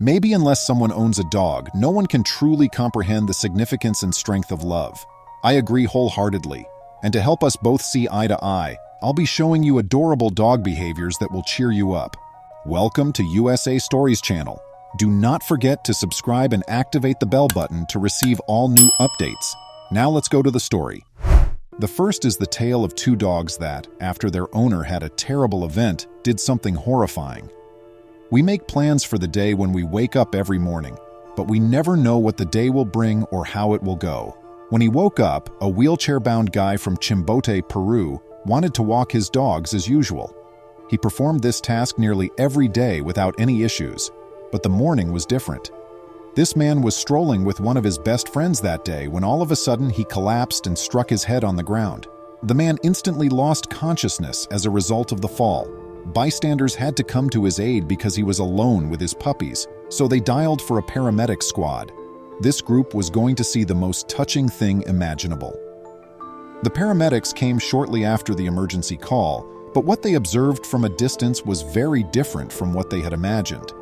Maybe unless someone owns a dog, no one can truly comprehend the significance and strength of love. I agree wholeheartedly. And to help us both see eye to eye, I'll be showing you adorable dog behaviors that will cheer you up. Welcome to USA Stories channel. Do not forget to subscribe and activate the bell button to receive all new updates. Now let's go to the story. The first is the tale of two dogs that, after their owner had a terrible event, did something horrifying. We make plans for the day when we wake up every morning, but we never know what the day will bring or how it will go. When he woke up, a wheelchair-bound guy from Chimbote, Peru, wanted to walk his dogs as usual. He performed this task nearly every day without any issues, but the morning was different. This man was strolling with one of his best friends that day when all of a sudden he collapsed and struck his head on the ground. The man instantly lost consciousness as a result of the fall. Bystanders had to come to his aid because he was alone with his puppies, so they dialed for a paramedic squad. This group was going to see the most touching thing imaginable. The paramedics came shortly after the emergency call, but what they observed from a distance was very different from what they had imagined.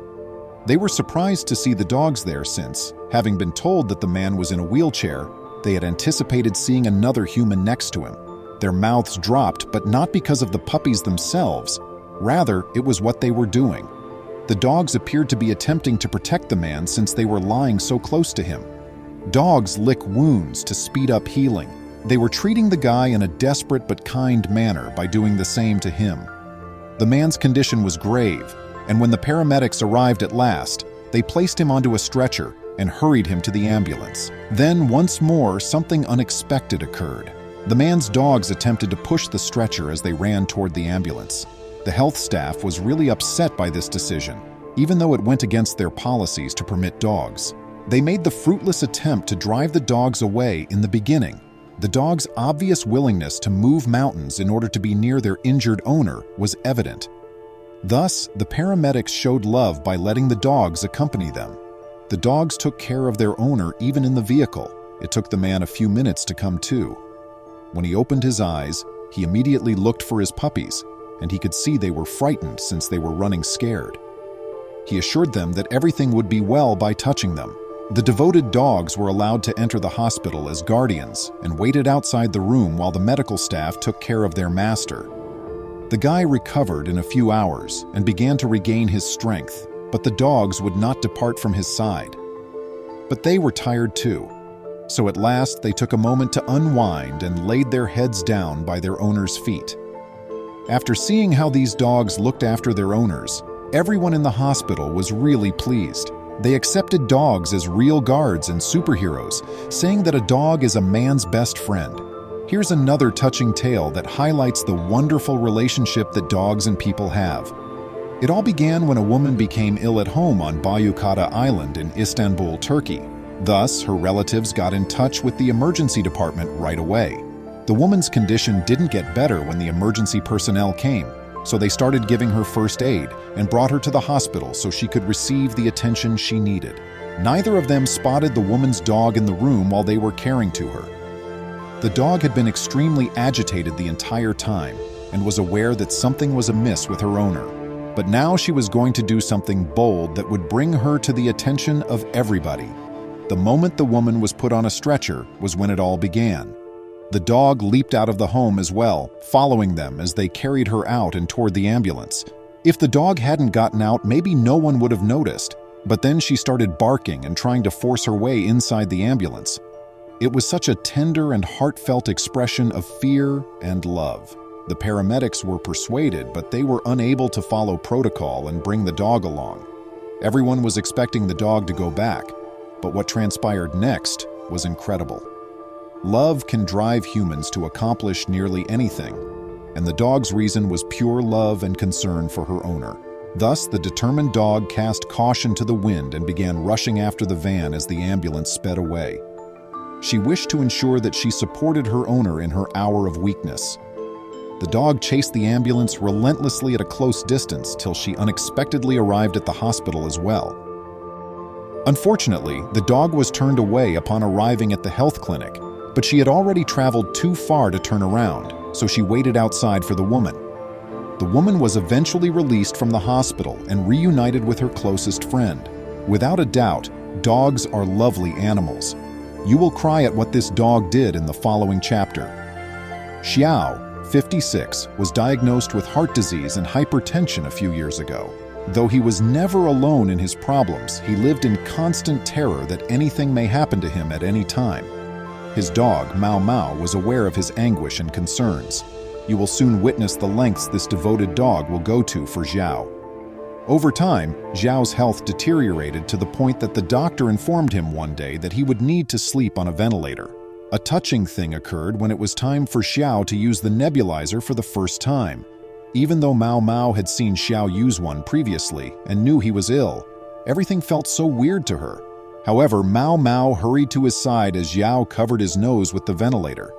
They were surprised to see the dogs there since, having been told that the man was in a wheelchair, they had anticipated seeing another human next to him. Their mouths dropped, but not because of the puppies themselves. Rather, it was what they were doing. The dogs appeared to be attempting to protect the man since they were lying so close to him. Dogs lick wounds to speed up healing. They were treating the guy in a desperate but kind manner by doing the same to him. The man's condition was grave, and when the paramedics arrived at last, they placed him onto a stretcher and hurried him to the ambulance. Then, once more, something unexpected occurred. The man's dogs attempted to push the stretcher as they ran toward the ambulance. The health staff was really upset by this decision, even though it went against their policies to permit dogs. They made the fruitless attempt to drive the dogs away in the beginning. The dog's obvious willingness to move mountains in order to be near their injured owner was evident. Thus, the paramedics showed love by letting the dogs accompany them. The dogs took care of their owner even in the vehicle. It took the man a few minutes to come to. When he opened his eyes, he immediately looked for his puppies, and he could see they were frightened since they were running scared. He assured them that everything would be well by touching them. The devoted dogs were allowed to enter the hospital as guardians and waited outside the room while the medical staff took care of their master. The guy recovered in a few hours and began to regain his strength, but the dogs would not depart from his side. But they were tired too, so at last they took a moment to unwind and laid their heads down by their owner's feet. After seeing how these dogs looked after their owners, everyone in the hospital was really pleased. They accepted dogs as real guards and superheroes, saying that a dog is a man's best friend. Here's another touching tale that highlights the wonderful relationship that dogs and people have. It all began when a woman became ill at home on Bayukata Island in Istanbul, Turkey. Thus, her relatives got in touch with the emergency department right away. The woman's condition didn't get better when the emergency personnel came, so they started giving her first aid and brought her to the hospital so she could receive the attention she needed. Neither of them spotted the woman's dog in the room while they were caring to her. The dog had been extremely agitated the entire time and was aware that something was amiss with her owner. But now she was going to do something bold that would bring her to the attention of everybody. The moment the woman was put on a stretcher was when it all began. The dog leaped out of the home as well, following them as they carried her out and toward the ambulance. If the dog hadn't gotten out, maybe no one would have noticed, but then she started barking and trying to force her way inside the ambulance. It was such a tender and heartfelt expression of fear and love. The paramedics were persuaded, but they were unable to follow protocol and bring the dog along. Everyone was expecting the dog to go back, but what transpired next was incredible. Love can drive humans to accomplish nearly anything, and the dog's reason was pure love and concern for her owner. Thus, the determined dog cast caution to the wind and began rushing after the van as the ambulance sped away. She wished to ensure that she supported her owner in her hour of weakness. The dog chased the ambulance relentlessly at a close distance till she unexpectedly arrived at the hospital as well. Unfortunately, the dog was turned away upon arriving at the health clinic, but she had already traveled too far to turn around, so she waited outside for the woman. The woman was eventually released from the hospital and reunited with her closest friend. Without a doubt, dogs are lovely animals. You will cry at what this dog did in the following chapter. Xiao, 56, was diagnosed with heart disease and hypertension a few years ago. Though he was never alone in his problems, he lived in constant terror that anything may happen to him at any time. His dog, Mao Mao, was aware of his anguish and concerns. You will soon witness the lengths this devoted dog will go to for Xiao. Over time, Xiao's health deteriorated to the point that the doctor informed him one day that he would need to sleep on a ventilator. A touching thing occurred when it was time for Xiao to use the nebulizer for the first time. Even though Mao Mao had seen Xiao use one previously and knew he was ill, everything felt so weird to her. However, Mao Mao hurried to his side as Xiao covered his nose with the ventilator.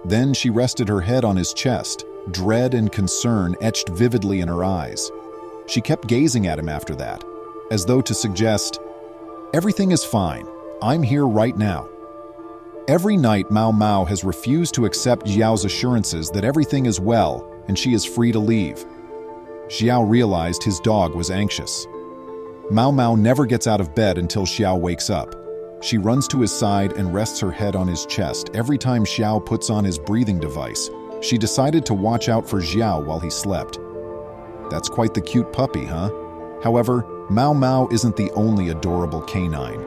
Then she rested her head on his chest, dread and concern etched vividly in her eyes. She kept gazing at him after that, as though to suggest, "Everything is fine. I'm here right now." Every night, Mao Mao has refused to accept Xiao's assurances that everything is well and she is free to leave. Xiao realized his dog was anxious. Mao Mao never gets out of bed until Xiao wakes up. She runs to his side and rests her head on his chest every time Xiao puts on his breathing device. She decided to watch out for Xiao while he slept. That's quite the cute puppy, huh? However, Mao Mao isn't the only adorable canine.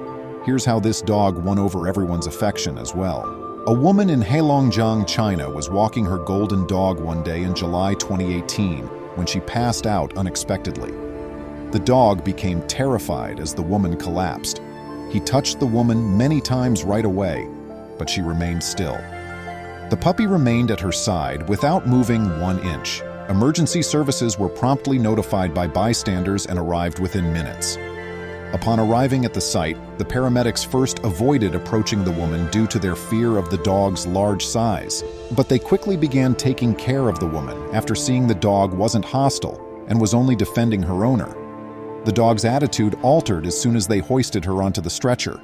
Here's how this dog won over everyone's affection as well. A woman in Heilongjiang, China was walking her golden dog one day in July 2018 when she passed out unexpectedly. The dog became terrified as the woman collapsed. He touched the woman many times right away, but she remained still. The puppy remained at her side without moving 1 inch. Emergency services were promptly notified by bystanders and arrived within minutes. Upon arriving at the site, the paramedics first avoided approaching the woman due to their fear of the dog's large size, but they quickly began taking care of the woman after seeing the dog wasn't hostile and was only defending her owner. The dog's attitude altered as soon as they hoisted her onto the stretcher.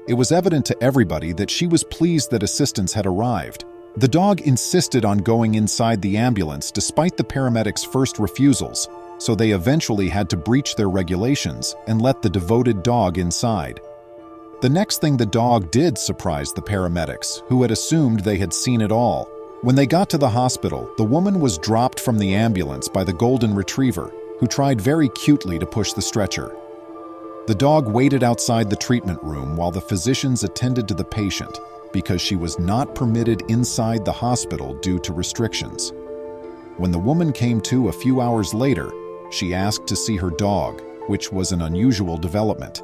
It was evident to everybody that she was pleased that assistance had arrived. The dog insisted on going inside the ambulance despite the paramedics' first refusals, so they eventually had to breach their regulations and let the devoted dog inside. The next thing the dog did surprised the paramedics, who had assumed they had seen it all. When they got to the hospital, the woman was dropped from the ambulance by the golden retriever, who tried very cutely to push the stretcher. The dog waited outside the treatment room while the physicians attended to the patient because she was not permitted inside the hospital due to restrictions. When the woman came to a few hours later, she asked to see her dog, which was an unusual development.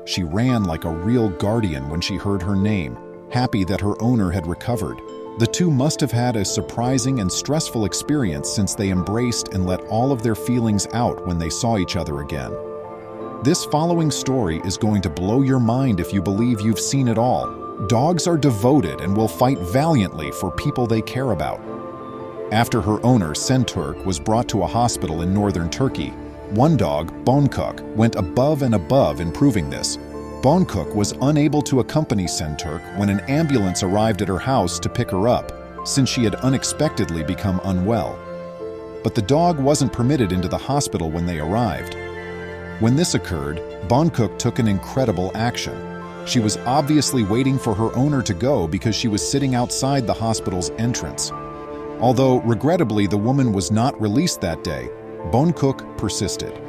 She ran like a real guardian when she heard her name, happy that her owner had recovered. The two must have had a surprising and stressful experience since they embraced and let all of their feelings out when they saw each other again. This following story is going to blow your mind if you believe you've seen it all. Dogs are devoted and will fight valiantly for people they care about. After her owner, Senturk, was brought to a hospital in northern Turkey, one dog, Bonkuk, went above and above in proving this. Bonkuk was unable to accompany Senturk when an ambulance arrived at her house to pick her up, since she had unexpectedly become unwell. But the dog wasn't permitted into the hospital when they arrived. When this occurred, Bonkuk took an incredible action. She was obviously waiting for her owner to go because she was sitting outside the hospital's entrance. Although, regrettably, the woman was not released that day, Bonkuk persisted.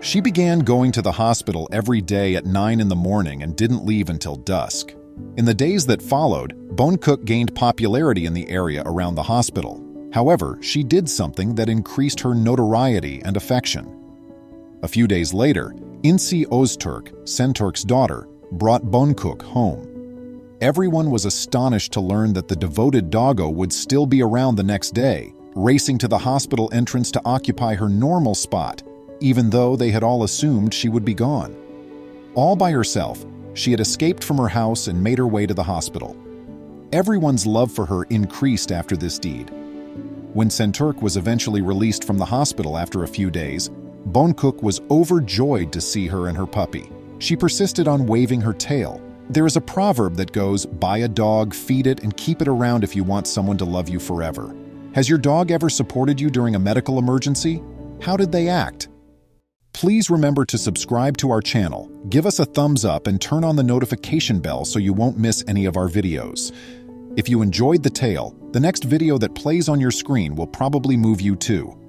She began going to the hospital every day at 9 in the morning and didn't leave until dusk. In the days that followed, Bonkuk gained popularity in the area around the hospital. However, she did something that increased her notoriety and affection. A few days later, Insi Öztürk, Senturk's daughter, brought Bonkuk home. Everyone was astonished to learn that the devoted doggo would still be around the next day, racing to the hospital entrance to occupy her normal spot, even though they had all assumed she would be gone. All by herself, she had escaped from her house and made her way to the hospital. Everyone's love for her increased after this deed. When Senturk was eventually released from the hospital after a few days, Bonkuk was overjoyed to see her and her puppy. She persisted on waving her tail. There is a proverb that goes, "Buy a dog, feed it, and keep it around if you want someone to love you forever." Has your dog ever supported you during a medical emergency? How did they act? Please remember to subscribe to our channel, give us a thumbs up, and turn on the notification bell so you won't miss any of our videos. If you enjoyed the tale, the next video that plays on your screen will probably move you too.